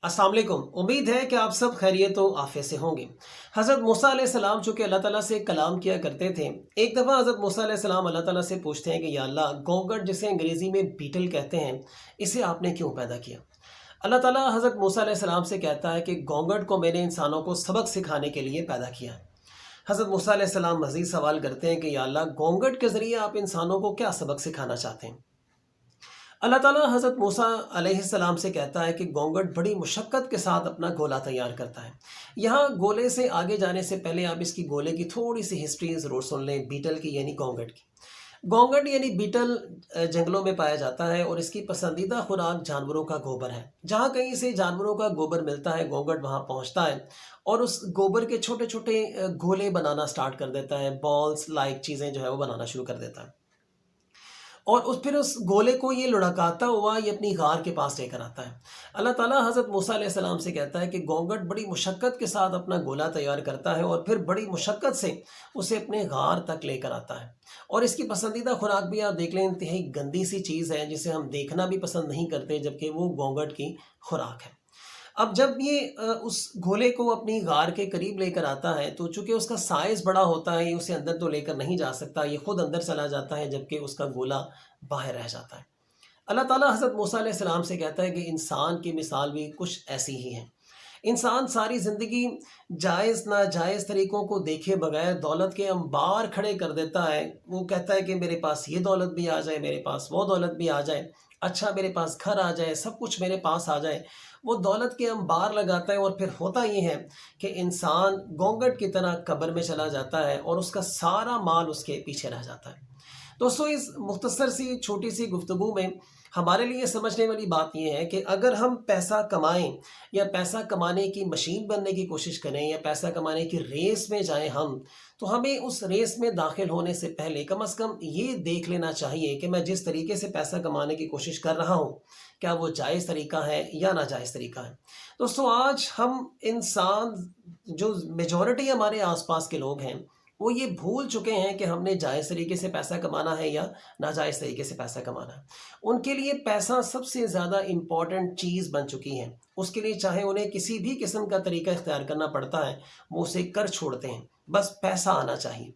अस्सलाम वालेकुम। उम्मीद है कि आप सब खैरियत व आफियत से होंगे। हज़रत मूसा अलैहिस्सलाम चूँकि अल्लाह ताला से कलाम किया करते थे, एक दफ़ा हज़रत मूसा अलैहिस्सलाम अल्लाह ताला से पूछते हैं कि या अल्लाह, घोंघट जिसे अंग्रेज़ी में बीटल कहते हैं, इसे आपने क्यों पैदा किया? अल्लाह ताला हज़रत मूसा अलैहिस्सलाम से कहता है कि घोंघट को मैंने इंसानों को सबक सिखाने के लिए पैदा किया है। हज़रत मूसा अलैहिस्सलाम मज़ीद सवाल करते हैं कि या अल्लाह, घोंघट के ज़रिए आप इंसानों को क्या सबक सिखाना चाहते हैं? अल्लाह ताला हज़रत मूसा अलैहिस्सलाम से कहता है कि घोंघट बड़ी मुशक्क़त के साथ अपना गोला तैयार करता है। यहाँ गोले से आगे जाने से पहले आप इसकी गोले की थोड़ी सी हिस्ट्री ज़रूर सुन लें, बीटल की यानी घोंघट की। घोंघट यानी बीटल जंगलों में पाया जाता है और इसकी पसंदीदा खुराक जानवरों का गोबर है। जहाँ कहीं से जानवरों का गोबर मिलता है, घोंघट वहाँ पहुँचता है और उस गोबर के छोटे छोटे गोले बनाना स्टार्ट कर देता है, बॉल्स लाइक चीज़ें जो है वो बनाना शुरू कर देता है। और फिर उस गोले को ये लुढ़काता हुआ ये अपनी गार के पास लेकर आता है। अल्लाह ताला हज़रत मूसा अलैहिस्सलाम से कहता है कि घोंघट बड़ी मुशक्क़त के साथ अपना गोला तैयार करता है और फिर बड़ी मुशक्क़त से उसे अपने गार तक लेकर आता है। और इसकी पसंदीदा खुराक भी आप देख लें, इंतहाई गंदी सी चीज़ है जिसे हम देखना भी पसंद नहीं करते, जबकि वो घोंघट की खुराक है। अब जब ये उस घोले को अपनी गार के करीब लेकर आता है, तो चूंकि उसका साइज़ बड़ा होता है, ये उसे अंदर तो लेकर नहीं जा सकता, ये खुद अंदर चला जाता है, जबकि उसका गोला बाहर रह जाता है। अल्लाह ताला हज़रत मूसा अलैहिस्सलाम से कहता है कि इंसान की मिसाल भी कुछ ऐसी ही है। इंसान सारी ज़िंदगी जायज़ नाजायज़ तरीक़ों को देखे बगैर दौलत के अंबार खड़े कर देता है। वो कहता है कि मेरे पास ये दौलत भी आ जाए, मेरे पास वो दौलत भी आ जाए, अच्छा मेरे पास घर आ जाए, सब कुछ मेरे पास आ जाए। वो दौलत के अंबार लगाता है और फिर होता ये है कि इंसान घोंघट की तरह कब्र में चला जाता है और उसका सारा माल उसके पीछे रह जाता है। दोस्तों, इस मुख्तसर सी छोटी सी गुफ्तगू में हमारे लिए समझने वाली बात यह है कि अगर हम पैसा कमाएं या पैसा कमाने की मशीन बनने की कोशिश करें या पैसा कमाने की रेस में जाएं हम, तो हमें उस रेस में दाखिल होने से पहले कम से कम ये देख लेना चाहिए कि मैं जिस तरीके से पैसा कमाने की कोशिश कर रहा हूँ, क्या वो जायज़ तरीका है या नाजायज़ तरीका है। दोस्तों, आज हम इंसान जो मेजॉरिटी हमारे आसपास के लोग हैं, वो ये भूल चुके हैं कि हमने जायज़ तरीके से पैसा कमाना है या नाजायज़ तरीके से पैसा कमाना है। उनके लिए पैसा सबसे ज़्यादा इम्पॉर्टेंट चीज़ बन चुकी है। उसके लिए चाहे उन्हें किसी भी किस्म का तरीका इख्तियार करना पड़ता है, वो उसे कर छोड़ते हैं, बस पैसा आना चाहिए।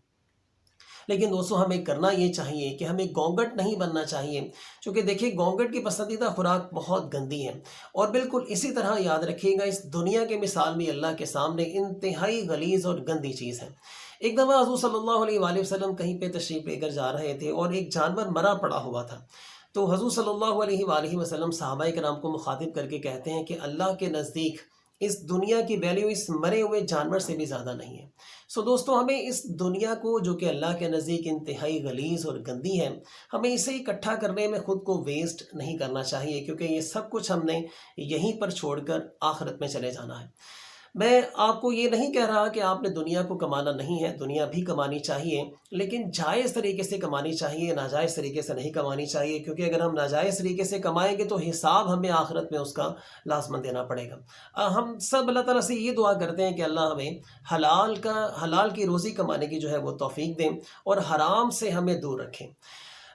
लेकिन दोस्तों, हमें करना ये चाहिए कि हमें घोंघट नहीं बनना चाहिए, क्योंकि देखिए घोंघट की पसंदीदा खुराक बहुत गंदी है। और बिल्कुल इसी तरह याद रखिएगा, इस दुनिया के मिसाल भी अल्लाह के सामने इंतहाई गलीज़ और गंदी चीज़ है। एक दफ़ा हज़ूर सल्लल्लाहु अलैहि वसल्लम कहीं पे तशरीफ़ लेकर जा रहे थे और एक जानवर मरा पड़ा हुआ था। तो हज़ूर सल्लल्लाहु अलैहि वसल्लम सहाबाए किराम को मुखातिब करके कहते हैं कि अल्लाह के नज़दीक इस दुनिया की वैल्यू इस मरे हुए जानवर से भी ज़्यादा नहीं है। सो दोस्तों, हमें इस दुनिया को, जो कि अल्लाह के नज़दीक इंतहाई गलीज़ और गंदी है, हमें इसे इकट्ठा करने में ख़ुद को वेस्ट नहीं करना चाहिए, क्योंकि ये सब कुछ हमने यहीं पर छोड़कर आखिरत में चले जाना है। मैं आपको ये नहीं कह रहा कि आपने दुनिया को कमाना नहीं है, दुनिया भी कमानी चाहिए, लेकिन जायज़ तरीके से कमानी चाहिए, नाजायज़ तरीके से नहीं कमानी चाहिए, क्योंकि अगर हम नाजायज़ तरीके से कमाएँगे तो हिसाब हमें आखिरत में उसका लाज़मन देना पड़ेगा। हम सब अल्लाह ताला से ये दुआ करते हैं कि अल्लाह हमें हलाल की रोज़ी कमाने की जो है वो तौफ़ीक दें और हराम से हमें दूर रखें।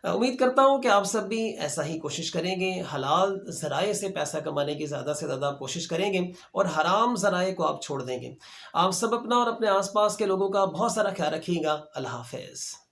उम्मीद करता हूँ कि आप सब भी ऐसा ही कोशिश करेंगे, हलाल ज़राए से पैसा कमाने की ज़्यादा से ज़्यादा कोशिश करेंगे और हराम ज़राए को आप छोड़ देंगे। आप सब अपना और अपने आसपास के लोगों का बहुत सारा ख्याल रखिएगा। अल्लाह हाफ़िज़।